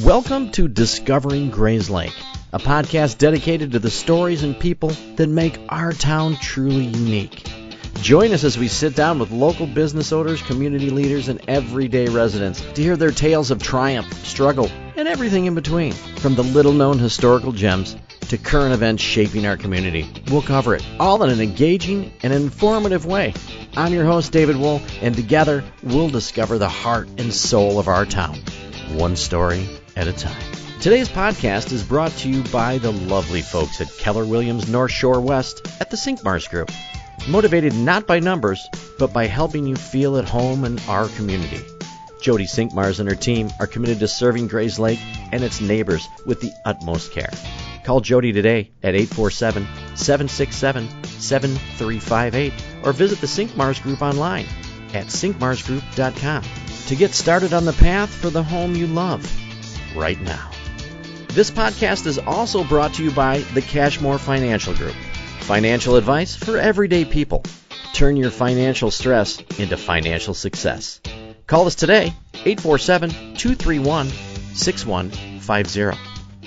Welcome to Discovering Grayslake, a podcast dedicated to the stories and people that make our town truly unique. Join us as we sit down with local business owners, community leaders, and everyday residents to hear their tales of triumph, struggle, and everything in between. From the little-known historical gems to current events shaping our community, we'll cover it, all in an engaging and informative way. I'm your host, David Wool, and together we'll discover the heart and soul of our town, one story at a time. Today's podcast is brought to you by the lovely folks at Keller Williams North Shore West at the Cinq-Mars Group. Motivated not by numbers, but by helping you feel at home in our community. Jodi Cinq-Mars and her team are committed to serving Grayslake and its neighbors with the utmost care. Call Jodi today at 847-767-7358 or visit the Cinq-Mars Group online at cinqmarsgroup.com to get started on the path for the home you love right now. This podcast is also brought to you by the Cashmore Financial Group. Financial advice for everyday people. Turn your financial stress into financial success. Call us today, 847-231-6150.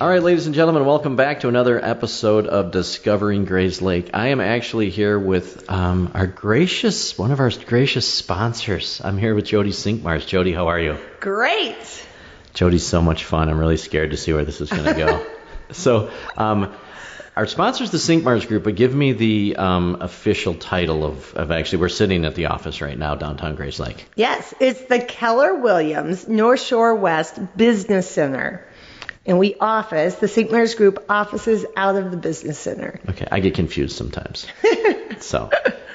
All right, ladies and gentlemen, welcome back to another episode of Discovering Grayslake. I am actually here with one of our gracious sponsors. I'm here with Jodi Cinq-Mars. Jodi, how are you? Great. Jodi's so much fun. I'm really scared to see where this is going to go. So, our sponsors, the Cinq-Mars Group, but give me the official title of actually, we're sitting at the office right now, downtown Grayslake. Yes, it's the Keller Williams North Shore West Business Center. And the Cinq-Mars Group offices out of the Business Center. Okay, I get confused sometimes. So,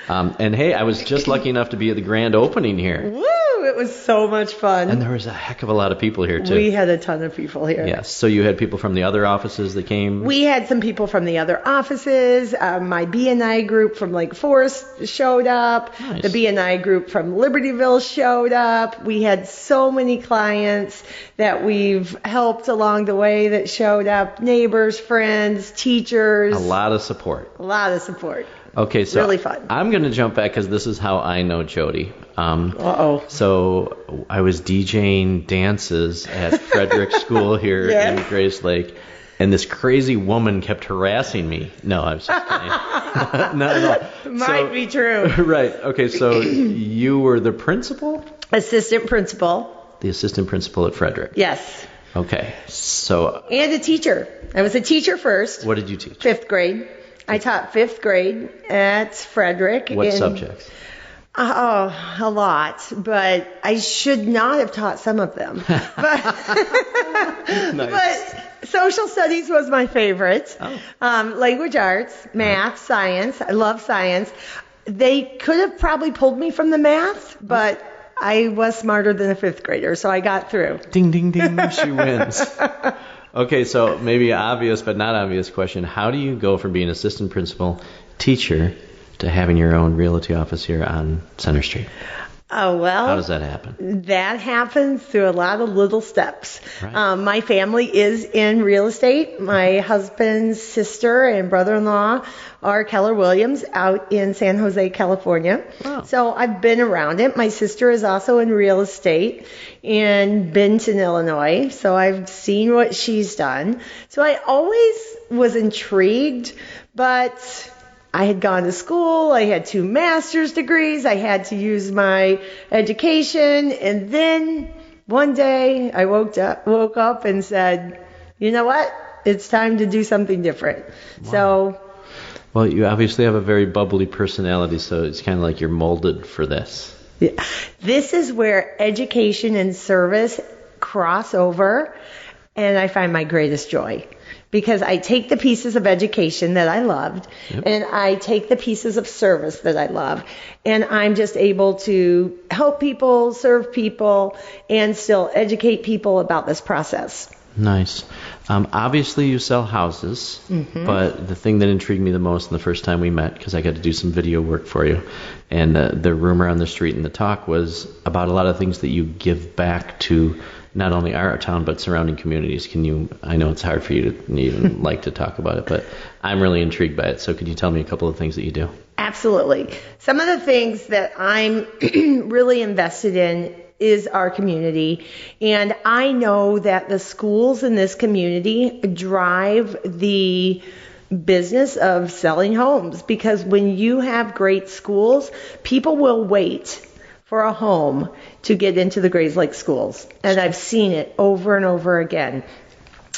and hey, I was just lucky enough to be at the grand opening here. Woo! It was so much fun. And there was a heck of a lot of people here, too. We had a ton of people here. Yes, so you had people from the other offices that came? We had some people from the other offices. My B&I group from Lake Forest showed up. Nice. The B&I group from Libertyville showed up. We had so many clients that we've helped along the way that showed up. Neighbors, friends, teachers. A lot of support. Okay, so really fun. I'm going to jump back because this is how I know Jodi. So I was DJing dances at Frederick School here in Grayslake, and this crazy woman kept harassing me. No, I was just kidding. Not at all. Might be true. Right. Okay, so you were the principal? Assistant principal. The assistant principal at Frederick. Yes. Okay, so... And a teacher. I was a teacher first. What did you teach? 5th grade. I taught 5th grade at Frederick. What subjects? Oh, a lot, but I should not have taught some of them. But, Nice. But social studies was my favorite. Oh. Language arts, math, science. I love science. They could have probably pulled me from the math, but I was smarter than a 5th grader, so I got through. Ding, ding, ding, she wins. Okay, so maybe obvious but not obvious question. How do you go from being assistant principal, teacher, to having your own realty office here on Center Street? Oh, well. How does that happen? That happens through a lot of little steps. Right. My family is in real estate. My husband's sister and brother-in-law are Keller Williams out in San Jose, California. Wow. So I've been around it. My sister is also in real estate in Benton, Illinois. So I've seen what she's done. So I always was intrigued, but I had gone to school, I had 2 master's degrees, I had to use my education, and then one day I woke up and said, you know what, it's time to do something different. Wow. So, well, you obviously have a very bubbly personality, so it's kind of like you're molded for this. Yeah. This is where education and service cross over, and I find my greatest joy. Because I take the pieces of education that I loved, and I take the pieces of service that I love, and I'm just able to help people, serve people, and still educate people about this process. Nice. Obviously, you sell houses, but the thing that intrigued me the most in the first time we met, because I got to do some video work for you, and the rumor on the street and the talk was about a lot of things that you give back to not only our town, but surrounding communities. I know it's hard for you to even like to talk about it, but I'm really intrigued by it. So could you tell me a couple of things that you do? Absolutely. Some of the things that I'm really invested in is our community. And I know that the schools in this community drive the business of selling homes, because when you have great schools, people will wait for a home to get into the Grayslake schools. And I've seen it over and over again.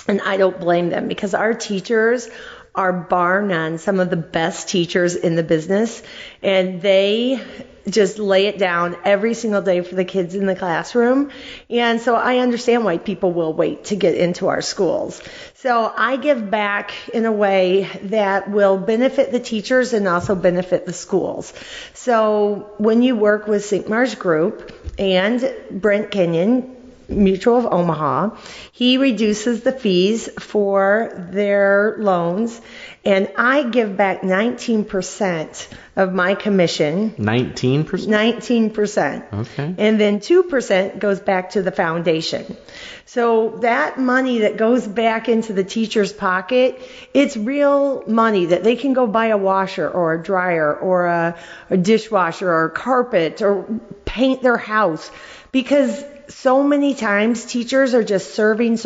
And I don't blame them, because our teachers are bar none some of the best teachers in the business, and they just lay it down every single day for the kids in the classroom. And so I understand why people will wait to get into our schools. So I give back in a way that will benefit the teachers and also benefit the schools. So when you work with Cinq-Mars Group and Brent Kenyon Mutual of Omaha, he reduces the fees for their loans, and I give back 19% of my commission. 19%? 19%. Okay. And then 2% goes back to the foundation. So that money that goes back into the teacher's pocket, it's real money that they can go buy a washer or a dryer or a dishwasher or a carpet or paint their house, because so many times teachers are just serving,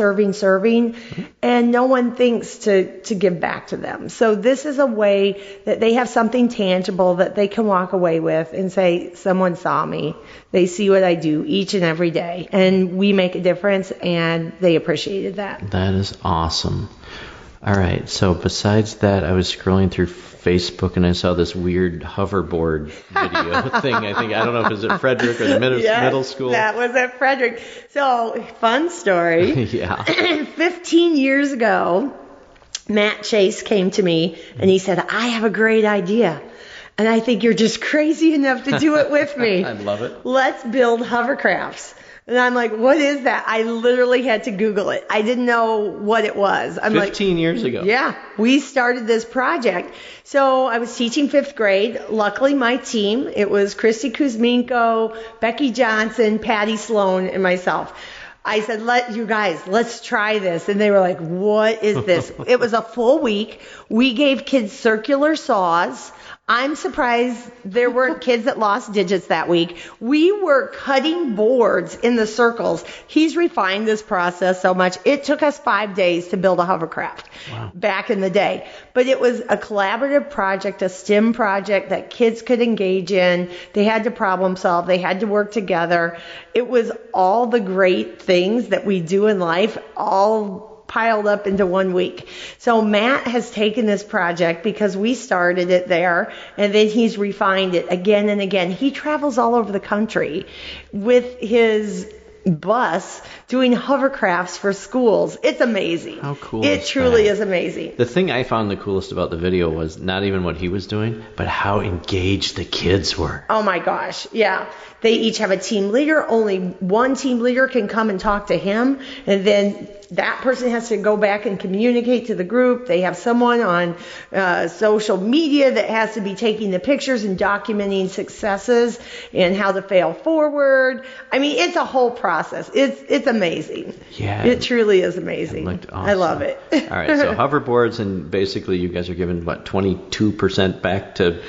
and no one thinks to give back to them. So this is a way that they have something tangible that they can walk away with and say, someone saw me. They see what I do each and every day, and we make a difference, and they appreciated that. That is awesome. All right, so besides that, I was scrolling through Facebook and I saw this weird hoverboard video thing. I don't know if it was at Frederick or the middle school. That was at Frederick. So, fun story. Yeah. 15 years ago, Matt Chase came to me and he said, I have a great idea. And I think you're just crazy enough to do it with me. I love it. Let's build hovercrafts. And I'm like, what is that? I literally had to Google it. I didn't know what it was. I'm 15 years ago. Yeah, we started this project. So I was teaching 5th grade. Luckily, my team, it was Christy Kuzminko, Becky Johnson, Patty Sloan, and myself. I said, let's try this. And they were like, what is this? It was a full week. We gave kids circular saws. I'm surprised there weren't kids that lost digits that week. We were cutting boards in the circles. He's refined this process so much. It took us 5 days to build a hovercraft back in the day. But it was a collaborative project, a STEM project that kids could engage in. They had to problem solve. They had to work together. It was all the great things that we do in life, all piled up into 1 week. So Matt has taken this project, because we started it there, and then he's refined it again and again. He travels all over the country with his bus doing hovercrafts for schools. It's amazing. How cool it is truly that? is amazing. The thing I found the coolest about the video was not even what he was doing, but how engaged the kids were. Oh my gosh, yeah. They each have a team leader. Only one team leader can come and talk to him, and then that person has to go back and communicate to the group. They have someone on social media that has to be taking the pictures and documenting successes and how to fail forward. I mean, it's a whole process. It's amazing. Yeah. It truly is amazing. It looked awesome. I love it. All right, so hoverboards, and basically you guys are giving, 22% back to...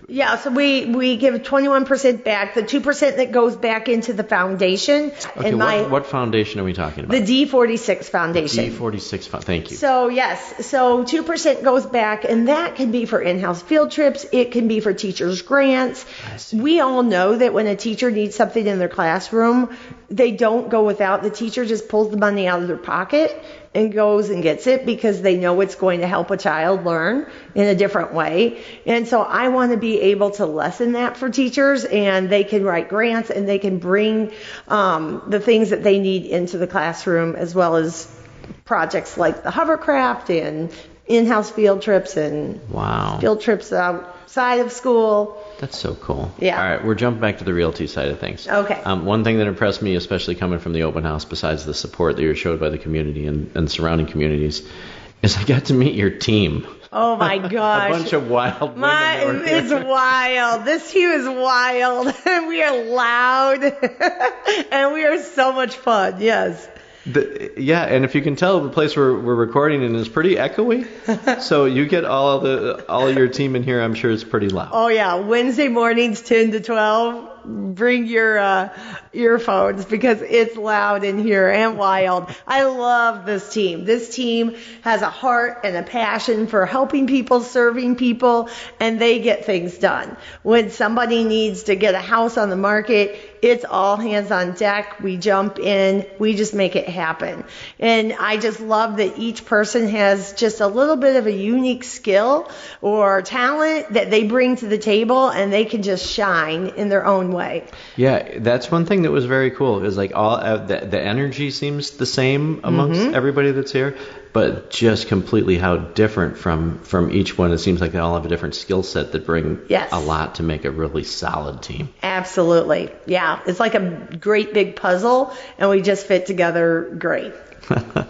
Yeah, so we give 21% back. The 2% that goes back into the foundation. Okay, and what foundation are we talking about? The D46 Foundation. D46, thank you. So yes, so 2% goes back, and that can be for in-house field trips. It can be for teachers' grants. We all know that when a teacher needs something in their classroom, they don't go without. The teacher just pulls the money out of their pocket and goes and gets it, because they know it's going to help a child learn in a different way. And so I want to be able to lessen that for teachers, and they can write grants and they can bring the things that they need into the classroom, as well as projects like the hovercraft and in-house field trips and field trips outside of school. That's so cool. Yeah. All right, we're jumping back to the realty side of things. Okay. One thing that impressed me, especially coming from the open house, besides the support that you're showed by the community and surrounding communities, is I got to meet your team. Oh my gosh. A bunch of wild women. It's wild. This team is wild. And we are loud. And we are so much fun. Yes. And if you can tell, the place we're recording in is pretty echoey. So you get all of your team in here, I'm sure it's pretty loud. Oh yeah, Wednesday mornings 10 to 12. bring your earphones because it's loud in here and wild. I love this team. This team has a heart and a passion for helping people, serving people, and they get things done. When somebody needs to get a house on the market, it's all hands on deck. We jump in. We just make it happen. And I just love that each person has just a little bit of a unique skill or talent that they bring to the table, and they can just shine in their own way. Yeah, that's one thing that was very cool. Is like all the energy seems the same amongst everybody that's here, but just completely how different from each one. It seems like they all have a different skill set that bring a lot to make a really solid team. Absolutely. Yeah, it's like a great big puzzle, and we just fit together great.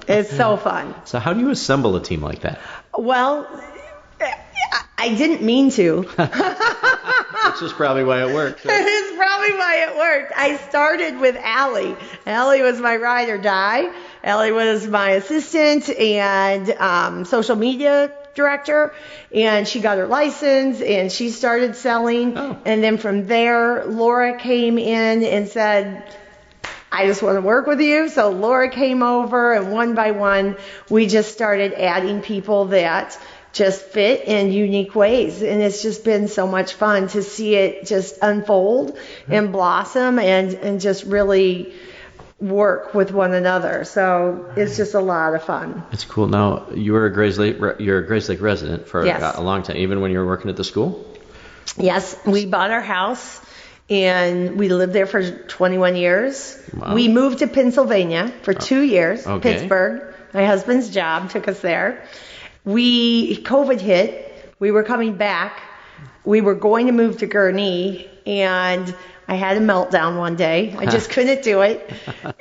It's so fun. So how do you assemble a team like that? Well, I didn't mean to. Which is probably why it worked. Right? It's probably why it worked. I started with Allie. Allie was my ride or die. Allie was my assistant and social media director, and she got her license and she started selling. Oh. And then from there, Laura came in and said, I just want to work with you. So Laura came over, and one by one, we just started adding people that just fit in unique ways. And it's just been so much fun to see it just unfold and blossom and just really work with one another. So it's just a lot of fun. It's cool. Now, you're a Grayslake resident for a long time, even when you were working at the school? Yes. We bought our house, and we lived there for 21 years. Wow. We moved to Pennsylvania for 2 years, Pittsburgh. My husband's job took us there. COVID hit. We were coming back. We were going to move to Gurnee, and I had a meltdown one day. I just couldn't do it.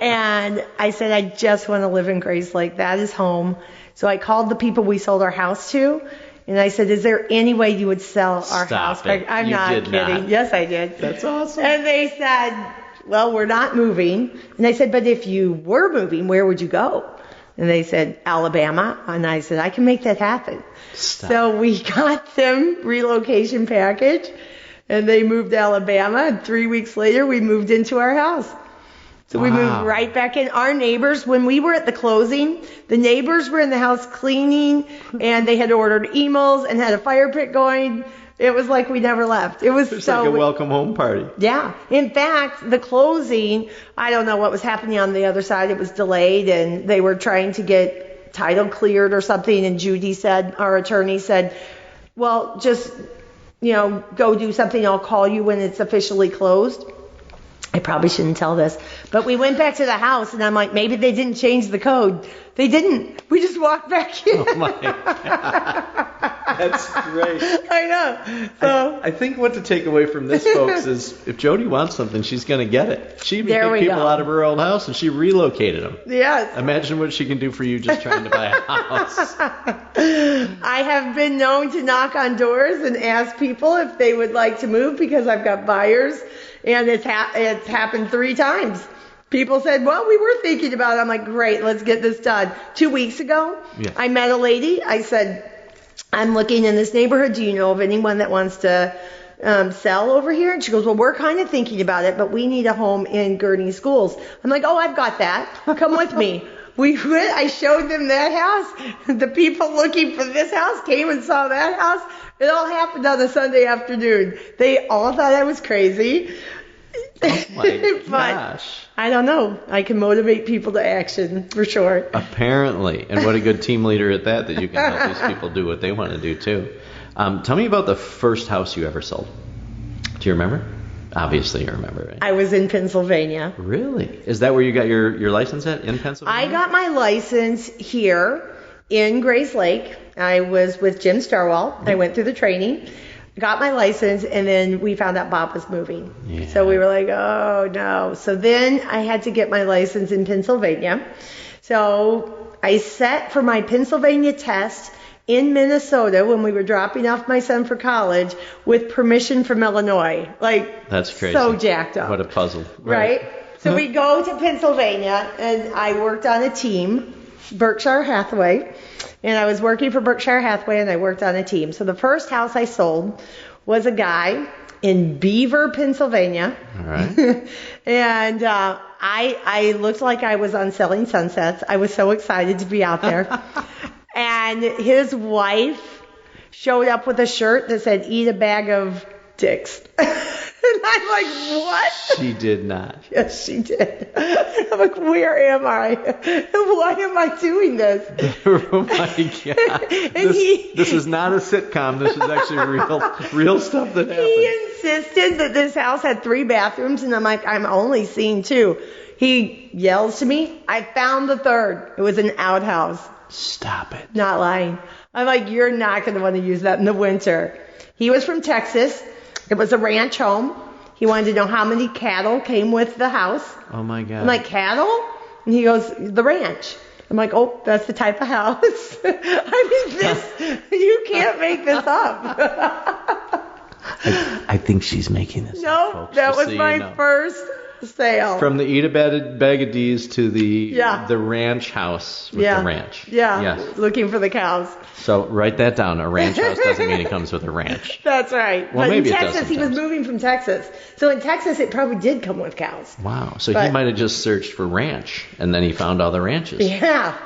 And I said, I just want to live in Grayslake. That is home. So I called the people we sold our house to, and I said, is there any way you would sell our house? I'm not kidding. Not. Yes, I did. That's awesome. And they said, well, we're not moving. And I said, but if you were moving, where would you go? And they said, Alabama. And I said, I can make that happen. Stop. So we got them relocation package, and they moved to Alabama. And 3 weeks later, we moved into our house. So we moved right back in. Our neighbors, when we were at the closing, the neighbors were in the house cleaning, and they had ordered emails and had a fire pit going. It was like we never left. It was like a welcome home party. Yeah. In fact, the closing, I don't know what was happening on the other side. It was delayed, and they were trying to get title cleared or something. And Jodi said, our attorney said, well, just, go do something. I'll call you when it's officially closed. I probably shouldn't tell this, but we went back to the house, and I'm like, maybe they didn't change the code. They didn't. We just walked back in. Oh my God. That's great. I know. So I think what to take away from this, folks, is if Jodi wants something, she's going to get it. She even picked people out of her old house, and she relocated them. Yes. Imagine what she can do for you just trying to buy a house. I have been known to knock on doors and ask people if they would like to move because I've got buyers. And it's happened 3 times. People said, well, we were thinking about it. I'm like, great, let's get this done. 2 weeks ago, I met a lady. I said, I'm looking in this neighborhood. Do you know of anyone that wants to sell over here? And she goes, well, we're kind of thinking about it, but we need a home in Gurnee Schools. I'm like, oh, I've got that. Come with me. We went. I showed them that house. The people looking for this house came and saw that house. It all happened on a Sunday afternoon. They all thought I was crazy. Oh my gosh. I don't know. I can motivate people to action for sure. Apparently. And what a good team leader at that you can help these people do what they want to do too. Tell me about the first house you ever sold. Do you remember? Obviously you remember, right? I was in Pennsylvania. Really? Is that where you got your license at, in Pennsylvania? I got my license here in Grayslake. I was with Jim Starwell. I went through the training, got my license, and then we found out Bob was moving. Yeah. So we were like, oh no. So then I had to get my license in Pennsylvania. So I set for my Pennsylvania test in Minnesota when we were dropping off my son for college with permission from Illinois. Like, that's crazy. So jacked up. What a puzzle. Right? So we go to Pennsylvania, and I worked on a team, Berkshire Hathaway. And I was working for Berkshire Hathaway, and I worked on a team. So the first house I sold was a guy in Beaver, Pennsylvania. All right. And I looked like I was on Selling Sunsets. I was so excited to be out there. And his wife showed up with a shirt that said, "Eat a bag of dicks." And I'm like, what? She did not. Yes, she did. I'm like, where am I? Why am I doing this? Oh my God. This is not a sitcom. This is actually real stuff that happened. He insisted that this house had 3 bathrooms, and I'm like, I'm only seeing 2. He yells to me, I found the 3rd. It was an outhouse. Stop it. Not lying. I'm like, you're not going to want to use that in the winter. He was from Texas. It was a ranch home. He wanted to know how many cattle came with the house. Oh my God. I'm like, cattle? And he goes, the ranch. I'm like, oh, that's the type of house. I mean, this, you can't make this up. I think she's making this up, No, folks, that just was so my you know. first sale. From the eat a bag of D's to the ranch house with the ranch. Yeah, Yes. Looking for the cows. So write that down. A ranch house doesn't mean it comes with a ranch. That's right. Well, but maybe in it does Texas, he was sometimes. moving from Texas. So in Texas, it probably did come with cows. Wow. So he But- might have just searched for ranch, and then he found all the ranches. Yeah.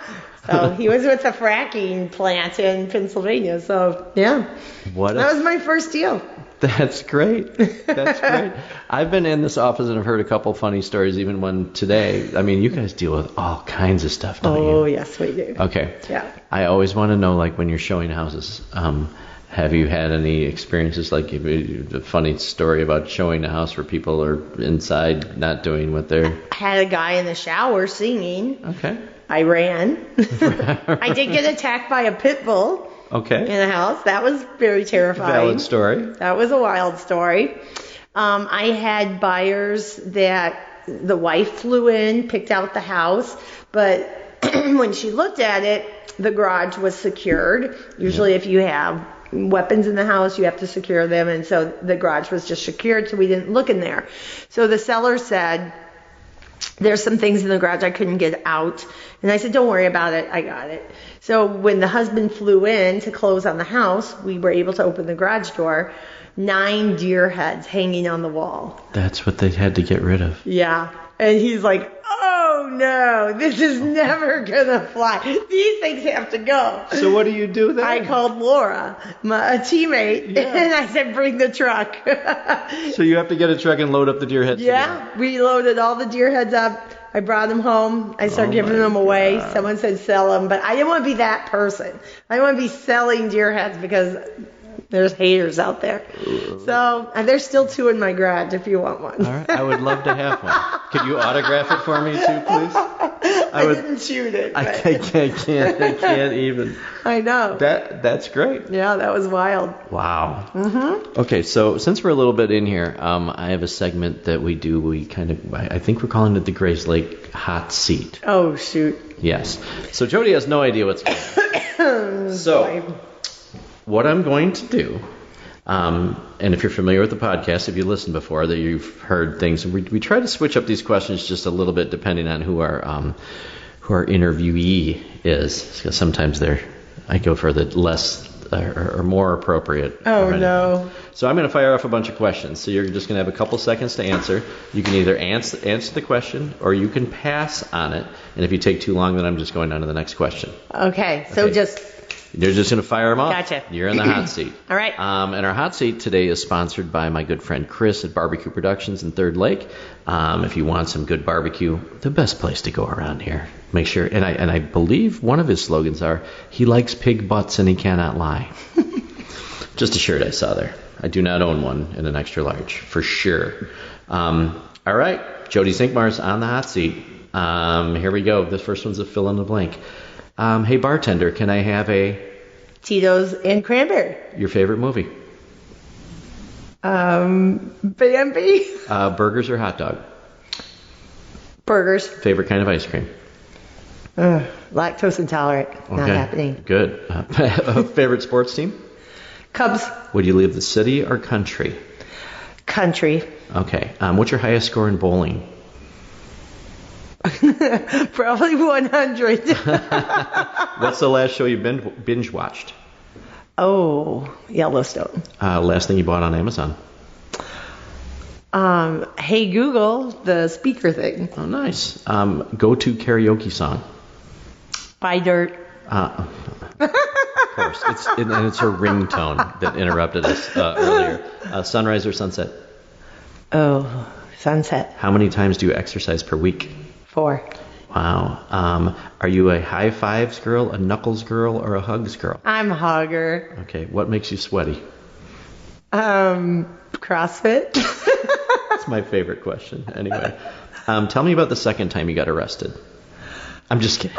So he was with a fracking plant in Pennsylvania. So, yeah. That was my first deal. That's great. That's great. I've been in this office and I've heard a couple funny stories, even one today. I mean, you guys deal with all kinds of stuff, don't you? Oh, yes, we do. Okay. Yeah. I always want to know, like, when you're showing houses, have you had any experiences, like a funny story about showing a house where people are inside not doing what they're... I had a guy in the shower singing. Okay. I ran. I did get attacked by a pit bull. Okay. In the house. That was very terrifying. Valid story. That was a wild story. I had buyers that the wife flew in, picked out the house, but when she looked at it, the garage was secured. Usually if you have weapons in the house, you have to secure them, and so the garage was just secured, so we didn't look in there. So the seller said, there's some things in the garage I couldn't get out. And I said, don't worry about it. I got it. So when the husband flew in to close on the house, we were able to open the garage door. 9 deer heads hanging on the wall. That's what they had to get rid of. Yeah. And he's like, oh no, this is never going to fly. These things have to go. So what do you do then? I called Laura, a teammate, and I said, bring the truck. So you have to get a truck and load up the deer heads. Yeah, we loaded all the deer heads up. I brought them home. I started giving them away. God. Someone said sell them, but I didn't want to be that person. I didn't want to be selling deer heads because there's haters out there. So, and there's still 2 in my garage if you want one. All right, I would love to have one. Could you autograph it for me too, please? I didn't shoot it. I can't even. I know. That's great. Yeah, that was wild. Wow. Mm-hmm. Okay, so since we're a little bit in here, I have a segment that we do. I think we're calling it the Grayslake hot seat. Oh, shoot. Yes. So Jodi has no idea what's going on. So what I'm going to do, and if you're familiar with the podcast, if you listened before, that you've heard things. We try to switch up these questions just a little bit depending on who our interviewee is. Because sometimes I go for the less or more appropriate. Oh, no. So I'm going to fire off a bunch of questions. So you're just going to have a couple seconds to answer. You can either answer the question or you can pass on it. And if you take too long, then I'm just going on to the next question. Okay, so Okay. You're just going to fire them off. Gotcha. You're in the hot seat. All right. And our hot seat today is sponsored by my good friend Chris at Barbecue Productions in Third Lake. If you want some good barbecue, the best place to go around here. Make sure, and I believe one of his slogans are, he likes pig butts and he cannot lie. Just a shirt I saw there. I do not own one in an extra large, for sure. All right, Jodi Cinq-Mars on the hot seat. Here we go. This first one's a fill in the blank. Hey, bartender, can I have a... Tito's and cranberry. Your favorite movie? Bambi. Burgers or hot dog? Burgers. Favorite kind of ice cream? Lactose intolerant. Not Okay, happening. good. Favorite sports team? Cubs. Would you live the city or country? Country. Okay. What's your highest score in bowling? Probably 100. What's the last show you binge watched? Oh, Yellowstone. Last thing you bought on Amazon? Hey Google, the speaker thing. Oh, nice. Go-to karaoke song. Buy dirt. Of course. It's her ringtone that interrupted us earlier. Sunrise or sunset? Oh, sunset. How many times do you exercise per week? 4. Wow. Are you a high fives girl, a knuckles girl, or a hugs girl? I'm a hugger. Okay. What makes you sweaty? CrossFit. That's my favorite question. Anyway, tell me about the second time you got arrested. I'm just kidding.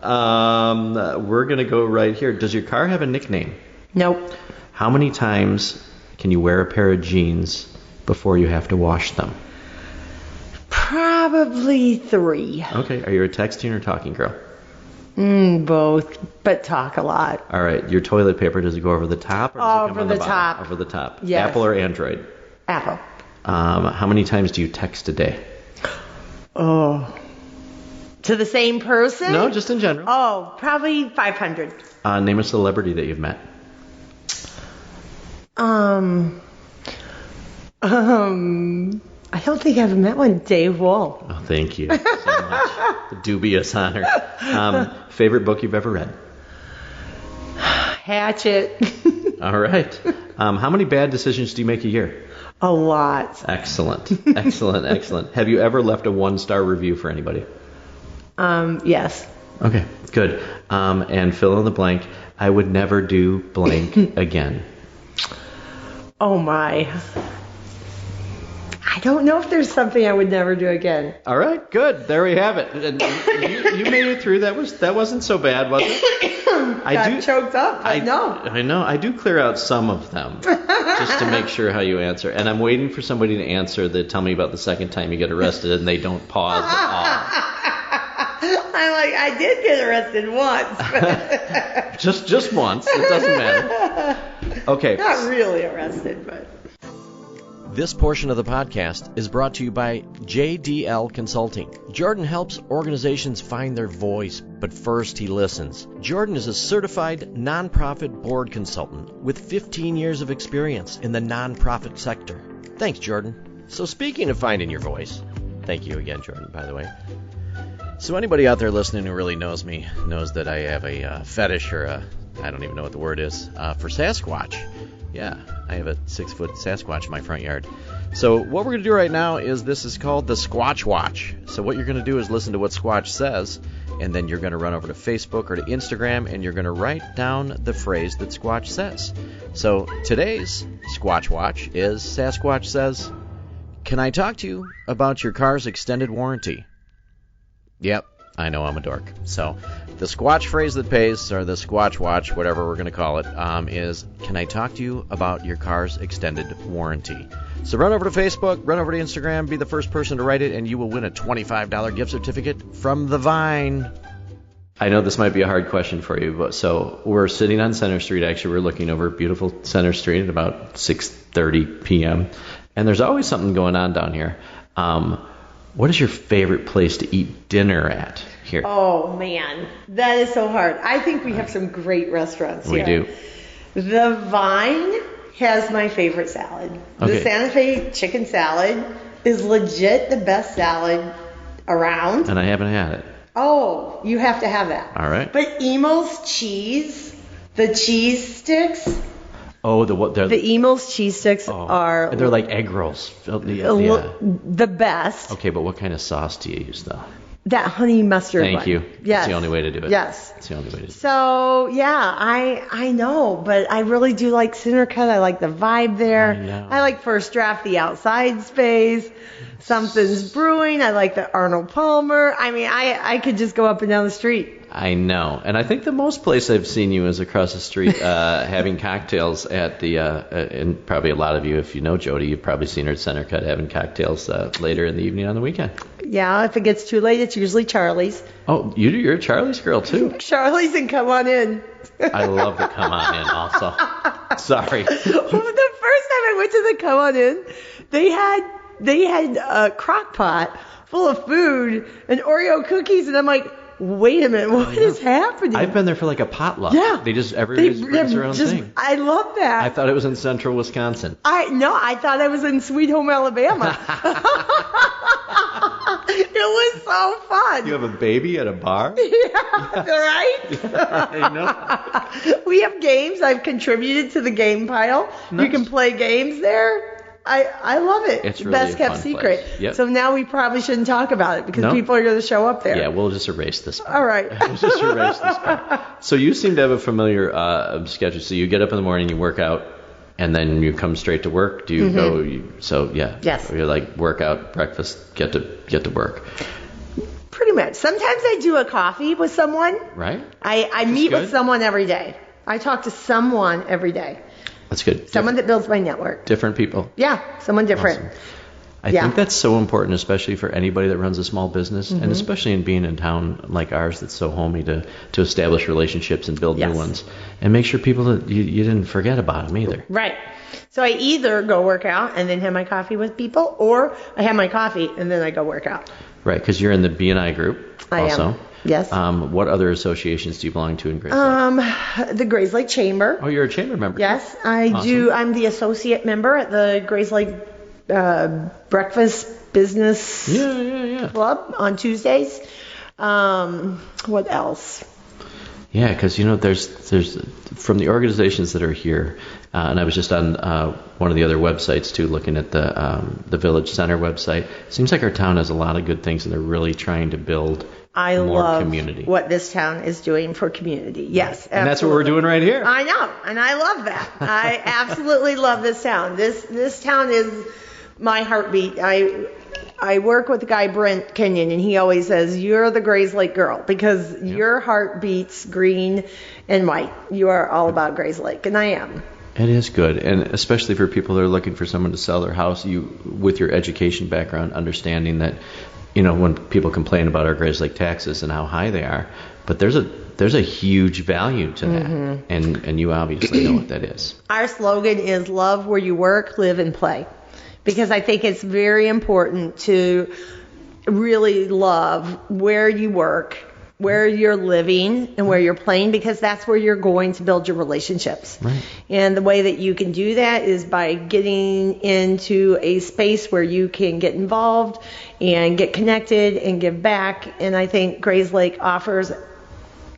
We're going to go right here. Does your car have a nickname? Nope. How many times can you wear a pair of jeans before you have to wash them? Probably 3. Okay. Are you a texting or talking girl? Both, but talk a lot. All right. Your toilet paper, does it go over the top? Or does it come on the bottom? Over the top. Yes. Apple or Android? Apple. How many times do you text a day? Oh. To the same person? No, just in general. Oh, probably 500. Name a celebrity that you've met. I don't think I've met one. Dave Wall. Oh, thank you so much. The dubious honor. Favorite book you've ever read? Hatchet. All right. How many bad decisions do you make a year? A lot. Excellent. Excellent. Have you ever left a 1-star review for anybody? Yes. Okay, good. And fill in the blank. I would never do blank again. Oh my. I don't know if there's something I would never do again. All right, good. There we have it. And you made it through. That wasn't so bad, was it? Got choked up. I know. I know. I do clear out some of them just to make sure how you answer. And I'm waiting for somebody to answer that tell me about the second time you get arrested and they don't pause at all. I'm like, I did get arrested once. just once. It doesn't matter. Okay. Not really arrested, but. This portion of the podcast is brought to you by JDL Consulting. Jordan helps organizations find their voice, but first he listens. Jordan is a certified nonprofit board consultant with 15 years of experience in the nonprofit sector. Thanks, Jordan. So speaking of finding your voice, thank you again, Jordan, by the way. So anybody out there listening who really knows me knows that I have a fetish or I don't even know what the word is, for Sasquatch. Yeah, I have a 6-foot Sasquatch in my front yard. So what we're going to do right now is this is called the Squatch Watch. So what you're going to do is listen to what Squatch says, and then you're going to run over to Facebook or to Instagram, and you're going to write down the phrase that Squatch says. So today's Squatch Watch is Sasquatch says, "Can I talk to you about your car's extended warranty?" Yep, I know I'm a dork. So the Squatch phrase that pays, or the Squatch Watch, whatever we're going to call it, is, "Can I talk to you about your car's extended warranty?" So run over to Facebook, run over to Instagram, be the first person to write it, and you will win a $25 gift certificate from The Vine. I know this might be a hard question for you, but so we're sitting on Center Street. Actually, we're looking over beautiful Center Street at about 6:30 p.m., and there's always something going on down here. What is your favorite place to eat dinner at here? Oh, man. That is so hard. I think we have some great restaurants here. We do. The Vine has my favorite salad. Okay. The Santa Fe chicken salad is legit the best salad around. And I haven't had it. Oh, you have to have that. All right. But Emo's cheese, the cheese sticks. Oh, the Emo's cheese sticks are... They're like egg rolls. Yeah. The best. Okay, but what kind of sauce do you use, though? That honey mustard one. Thank you. Yes. That's the only way to do it. Yes. That's the only way to do it. So, yeah, I know, but I really do like Center Cut. I like the vibe there. I know. I like First Draft, the outside space. Something's Brewing. I like the Arnold Palmer. I mean, I could just go up and down the street. I know. And I think the most place I've seen you is across the street having cocktails at the, and probably a lot of you, if you know Jodi, you've probably seen her at Center Cut having cocktails later in the evening on the weekend. Yeah, if it gets too late, it's usually Charlie's. Oh, you're a Charlie's girl, too. Charlie's and Come On In. I love the Come On In also. Sorry. Well, the first time I went to the Come On In, they had a crock pot full of food and Oreo cookies, and I'm like, wait a minute, what is happening? I've been there for like a potluck. Yeah. Everybody brings their own thing. I love that. I thought it was in central Wisconsin. I thought I was in Sweet Home, Alabama. It was so fun. You have a baby at a bar? Yeah, right? I know. We have games. I've contributed to the game pile. Nice. You can play games there. I love it. It's really Best a kept fun secret. place. Yep. So now we probably shouldn't talk about it because people are going to show up there. Yeah, we'll just erase this part. All right. We'll just erase this part. So you seem to have a familiar schedule. So you get up in the morning, you work out, and then you come straight to work. Do you go? Yes. You're like workout, breakfast, get to work. Pretty much. Sometimes I do a coffee with someone. Right. I meet with someone every day. I talk to someone every day. That's good. Someone that builds my network. Different people. Yeah, someone different. Awesome. I think that's so important, especially for anybody that runs a small business, and especially in being in town like ours that's so homey to establish relationships and build new ones, and make sure people that you didn't forget about them either. Right. So I either go work out and then have my coffee with people, or I have my coffee and then I go work out. Right, because you're in the B&I group also. I am. Yes. What other associations do you belong to in Grayslake? The Grayslake Chamber. Oh, you're a chamber member. Yes, I do. I'm the associate member at the Grayslake Breakfast Business Club on Tuesdays. What else? Yeah, because there's from the organizations that are here, and I was just on one of the other websites too, looking at the Village Center website. Seems like our town has a lot of good things, and they're really trying to build more community. What this town is doing for community. Yes, absolutely. And that's what we're doing right here. I know, and I love that. I absolutely love this town. This town is my heartbeat. I work with the guy Brent Kenyon, and he always says, you're the Grayslake girl, because your heart beats green and white. You are all about Grayslake, and I am. It is good, and especially for people that are looking for someone to sell their house, you, with your education background, understanding that, when people complain about our Grayslake taxes and how high they are, but there's a huge value to that, and you obviously know what that is. Our slogan is love where you work, live, and play. Because I think it's very important to really love where you work, where you're living, and where you're playing, because that's where you're going to build your relationships. Right. And the way that you can do that is by getting into a space where you can get involved and get connected and give back. And I think Grayslake offers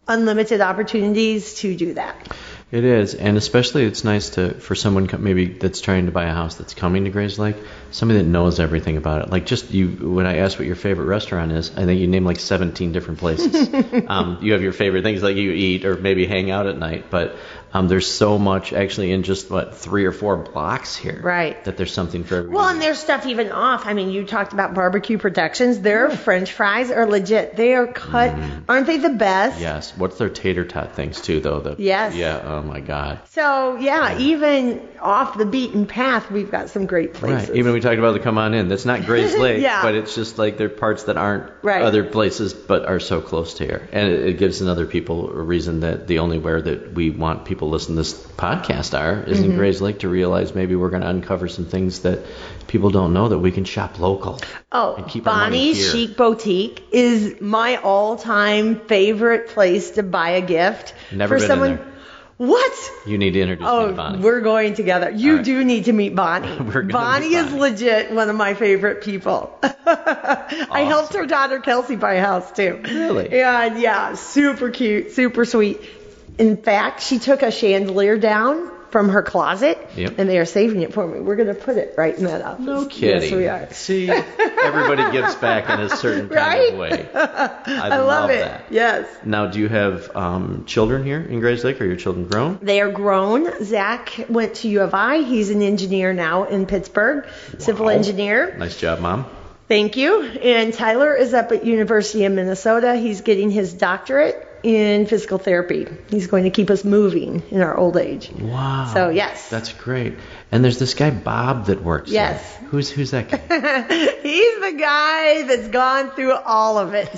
unlimited opportunities to do that. It is, and especially it's nice for someone maybe that's trying to buy a house that's coming to Grayslake, somebody that knows everything about it. Like just you, when I asked what your favorite restaurant is, I think you named like 17 different places. You have your favorite things like you eat or maybe hang out at night, but there's so much actually in just 3 or 4 blocks here. Right. That there's something for everybody. Well, and there's stuff even off. I mean, you talked about barbecue protections. Their French fries are legit. They are cut. Aren't they the best? Yes. What's their tater tot things too, though? Yes. Yeah. Oh my God. So even off the beaten path, we've got some great places. Right. Even we talked about the come on in. That's not Grayslake, Yeah. but it's just like they're parts that aren't other places, but are so close to here, and it gives another people a reason that the only where that we want people to listen to this podcast is in Grayslake, to realize maybe we're going to uncover some things that people don't know, that we can shop local. Oh, and keep our money Bonnie's here. Chic Boutique is my all-time favorite place to buy a gift. Never for been someone. in there. What? You need to introduce me to Bonnie. We're going together. You do need to meet Bonnie. Bonnie is legit one of my favorite people. I helped her daughter Kelsey buy a house too. Really? And yeah, super cute, super sweet. In fact, she took a chandelier down from her closet, and they are saving it for me. We're going to put it right in that office. No kidding. Yes, we are. See, everybody gives back in a certain kind of way. I love it. That. Yes. Now, do you have children here in Grayslake? Are your children grown? They are grown. Zach went to U of I. He's an engineer now in Pittsburgh, civil engineer. Nice job, Mom. Thank you. And Tyler is up at University of Minnesota. He's getting his doctorate in physical therapy. He's going to keep us moving in our old age. Wow. So, yes. That's great. And there's this guy, Bob, that works Yes. there. Who's that guy? He's the guy that's gone through all of it.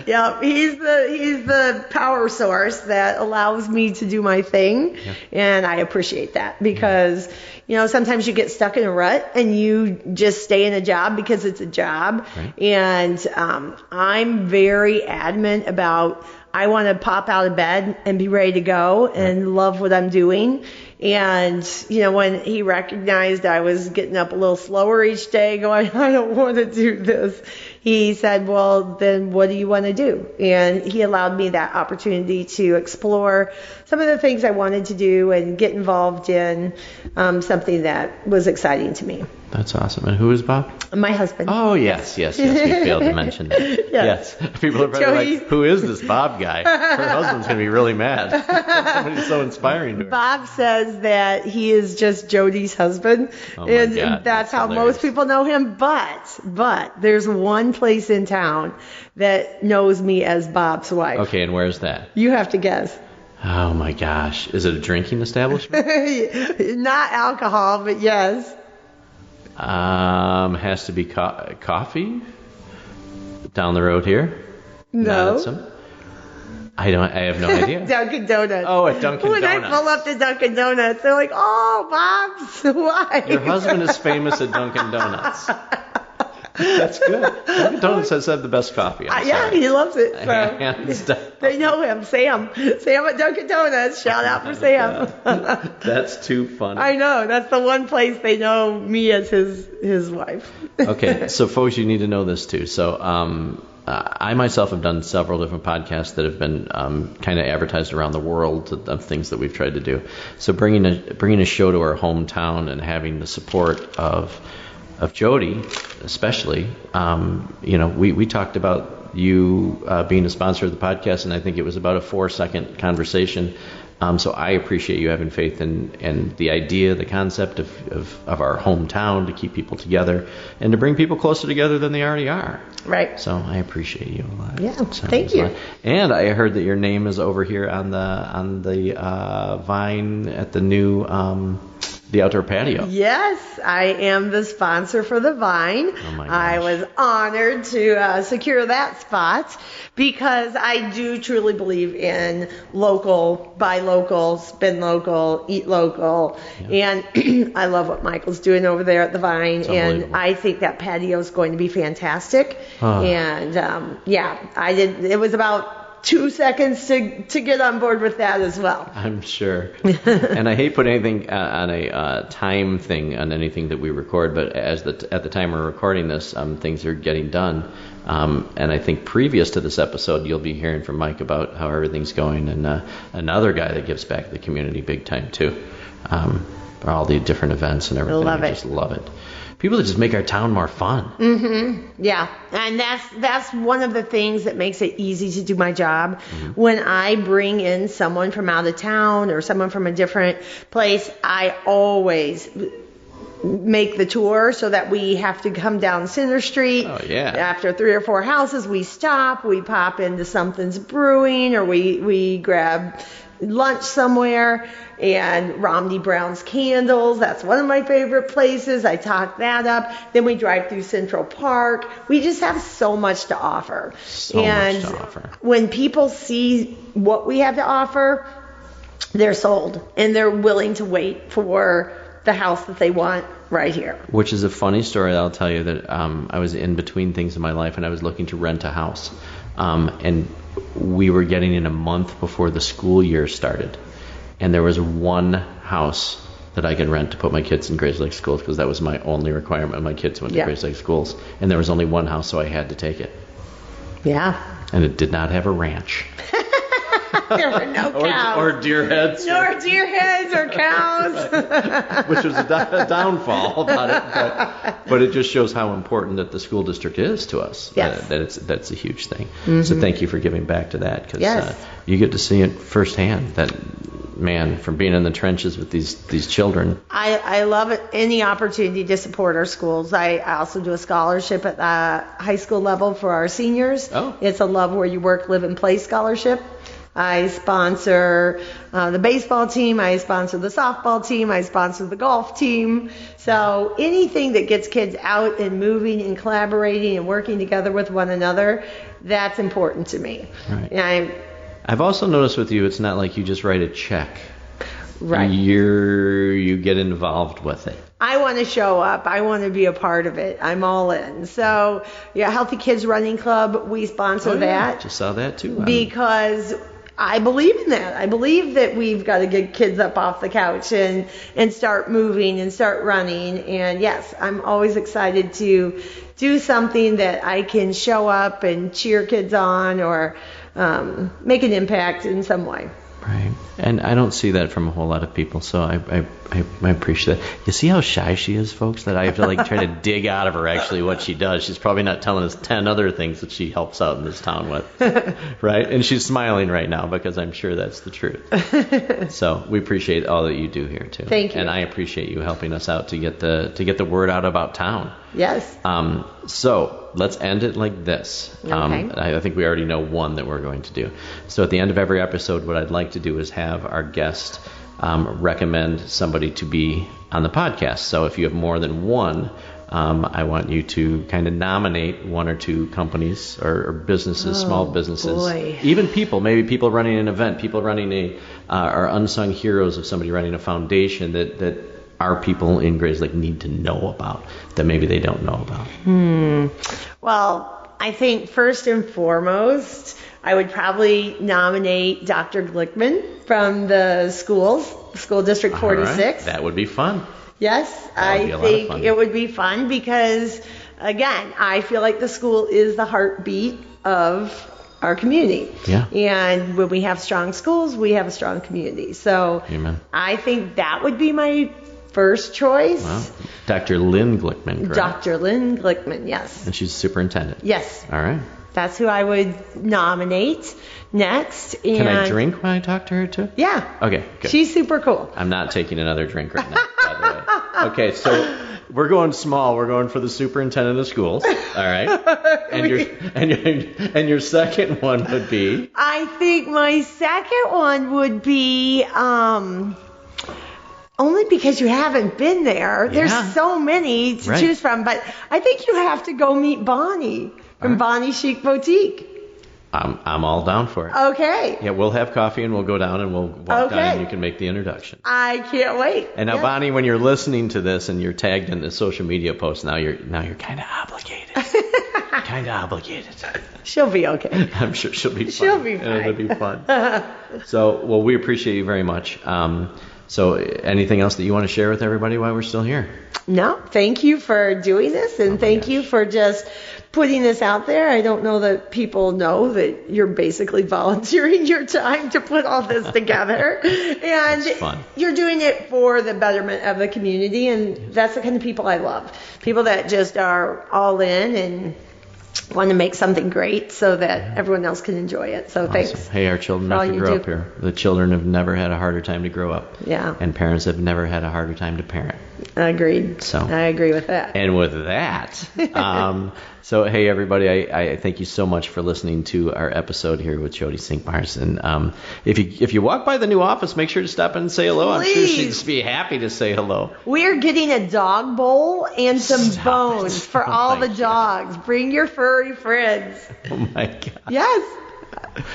Yep, he's the power source that allows me to do my thing, and I appreciate that because sometimes you get stuck in a rut and you just stay in a job because it's a job, right. And I'm very adamant about I want to pop out of bed and be ready to go and love what I'm doing. And, when he recognized I was getting up a little slower each day going, I don't want to do this, he said, well, then what do you want to do? And he allowed me that opportunity to explore some of the things I wanted to do and get involved in something that was exciting to me. That's awesome. And who is Bob? My husband. Oh, yes. We failed to mention that. Yes. People are probably like, who is this Bob guy? Her husband's going to be really mad. Somebody's so inspiring to her. Bob says that he is just Jodi's husband. Oh my God, that's how hilarious. most people know him. But there's one place in town that knows me as Bob's wife. Okay, and where's that? You have to guess. Oh, my gosh. Is it a drinking establishment? Not alcohol, but yes. Has to be coffee down the road here. No. I have no idea. Dunkin' Donuts. Oh, at Dunkin' when Donuts. I pull up to Dunkin' Donuts, they're like, "Oh, Bob's wife." Your husband is famous at Dunkin' Donuts. That's good. Dunkin' Donuts has had the best coffee. Yeah, he loves it. So. Hands down. They know him, Sam. Sam at Dunkin' Donuts. Shout out for Sam. That's too funny. I know. That's the one place they know me as his wife. Okay, so folks, you need to know this too. So I myself have done several different podcasts that have been kind of advertised around the world of things that we've tried to do. So bringing a show to our hometown and having the support of Jodi, especially, we talked about you being a sponsor of the podcast, and I think it was about a 4-second conversation. So I appreciate you having faith in the idea, the concept of our hometown to keep people together and to bring people closer together than they already are. Right. So I appreciate you a lot. Yeah, thank you. And I heard that your name is over here on the vine at the new the outdoor patio. Yes, I am the sponsor for the Vine. Oh my gosh. I was honored to secure that spot because I do truly believe in local, buy local, spend local, eat local. Yeah. And I love what Michael's doing over there at the Vine. And I think that patio is going to be fantastic. Huh. And it was about 2 seconds to get on board with that as well. I'm sure. And I hate putting anything on a time thing on anything that we record, but at the time we're recording this, things are getting done. And I think previous to this episode, you'll be hearing from Mike about how everything's going, and another guy that gives back to the community big time too. For all the different events and everything. I just love it. People that just make our town more fun. Mm-hmm. Yeah, and that's one of the things that makes it easy to do my job. Mm-hmm. When I bring in someone from out of town or someone from a different place, I always make the tour so that we have to come down Center Street. Oh, yeah. After 3 or 4 houses, we stop, we pop into something's brewing, or we grab lunch somewhere. And Romney Brown's Candles, that's one of my favorite places. I talk that up. Then we drive through Central Park. We just have so much to offer. Much to offer. When people see what we have to offer, they're sold. And they're willing to wait for the house that they want right here. Which is a funny story. I'll tell you that I was in between things in my life, and I was looking to rent a house. And we were getting in a month before the school year started. And there was one house that I could rent to put my kids in Grayslake schools because that was my only requirement. My kids went to Grayslake schools. And there was only one house, so I had to take it. Yeah. And it did not have a ranch. There were no cows. Or deer heads. Nor deer heads or cows. Which was a downfall about it. But it just shows how important that the school district is to us. Yes. That's a huge thing. Mm-hmm. So thank you for giving back to that because yes. You get to see it firsthand that man, from being in the trenches with these children. I love it, any opportunity to support our schools. I also do a scholarship at the high school level for our seniors. Oh. It's a Love Where You Work, Live, and Play scholarship. I sponsor the baseball team. I sponsor the softball team. I sponsor the golf team. So anything that gets kids out and moving and collaborating and working together with one another, that's important to me. Right. And I've also noticed with you, it's not like you just write a check. Right. You get involved with it. I want to show up. I want to be a part of it. I'm all in. So, yeah, Healthy Kids Running Club, we sponsor that. Just saw that too. Because I believe in that. I believe that we've got to get kids up off the couch and start moving and start running. And yes, I'm always excited to do something that I can show up and cheer kids on or make an impact in some way. Right. And I don't see that from a whole lot of people, so I appreciate that. You see how shy she is, folks, that I have to try to dig out of her actually what she does. She's probably not telling us 10 other things that she helps out in this town with. Right? And she's smiling right now because I'm sure that's the truth. So we appreciate all that you do here too. Thank you. And I appreciate you helping us out to get the word out about town. Yes. So let's end it like this. Okay. I think we already know one that we're going to do. So at the end of every episode, what I'd like to do is have our guest recommend somebody to be on the podcast. So if you have more than one, I want you to kind of nominate one or two companies or businesses, small businesses, boy. even people, maybe people running an event, people running are unsung heroes of somebody running a foundation that our people in Grayslake need to know about that maybe they don't know about. Well, I think first and foremost, I would probably nominate Dr. Glickman from the school district 46. Right. That would be fun. Yes, I think it would be fun because, again, I feel like the school is the heartbeat of our community. Yeah. And when we have strong schools, we have a strong community. So Amen. I think that would be my first choice. Wow. Dr. Lynn Glickman, correct? Dr. Lynn Glickman, yes. And she's superintendent. Yes. All right. That's who I would nominate next. And can I drink when I talk to her too? Yeah. Okay, good. She's super cool. I'm not taking another drink right now, by the way. Okay, so we're going small. We're going for the superintendent of schools. All right. And your second one would be? I think my second one would be only because you haven't been there. Yeah. There's so many to choose from, but I think you have to go meet Bonnie from Bonnie Chic Boutique. I'm all down for it. Okay. Yeah, we'll have coffee and we'll go down and we'll walk down and you can make the introduction. I can't wait. And now, Bonnie, when you're listening to this and you're tagged in the social media post, now you're kind of obligated. She'll be okay. I'm sure she'll be fine. She'll be fine. It'll be fun. So, well, we appreciate you very much. So anything else that you want to share with everybody while we're still here? No, thank you for doing this, and thank you for just putting this out there. I don't know that people know that you're basically volunteering your time to put all this together. And it's fun. You're doing it for the betterment of the community, and that's the kind of people I love. People that just are all in and want to make something great so that everyone else can enjoy it. So thanks. Hey, our children have to grow up here. The children have never had a harder time to grow up. Yeah. And parents have never had a harder time to parent. Agreed. So I agree with that. And with that, so hey everybody, I thank you so much for listening to our episode here with Jodi Cinq-Mars. And if you walk by the new office, make sure to stop in and say hello. Please. I'm sure she'd just be happy to say hello. We're getting a dog bowl and some bones for all the dogs. Bring your furry friends. Oh my God. Yes.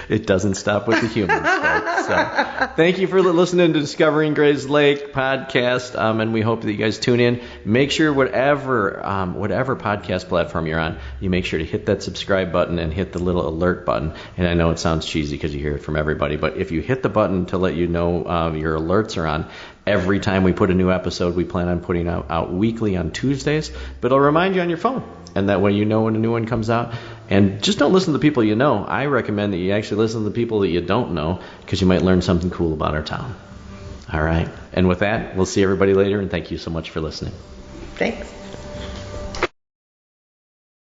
It doesn't stop with the humans, folks. So, thank you for listening to Discovering Grayslake podcast, and we hope that you guys tune in. Make sure whatever podcast platform you're on, you make sure to hit that subscribe button and hit the little alert button. And I know it sounds cheesy because you hear it from everybody, but if you hit the button to let you know your alerts are on, every time we put a new episode, we plan on putting out weekly on Tuesdays, but it'll remind you on your phone. And that way you know when a new one comes out. And just don't listen to the people you know. I recommend that you actually listen to the people that you don't know because you might learn something cool about our town. All right. And with that, we'll see everybody later, and thank you so much for listening. Thanks.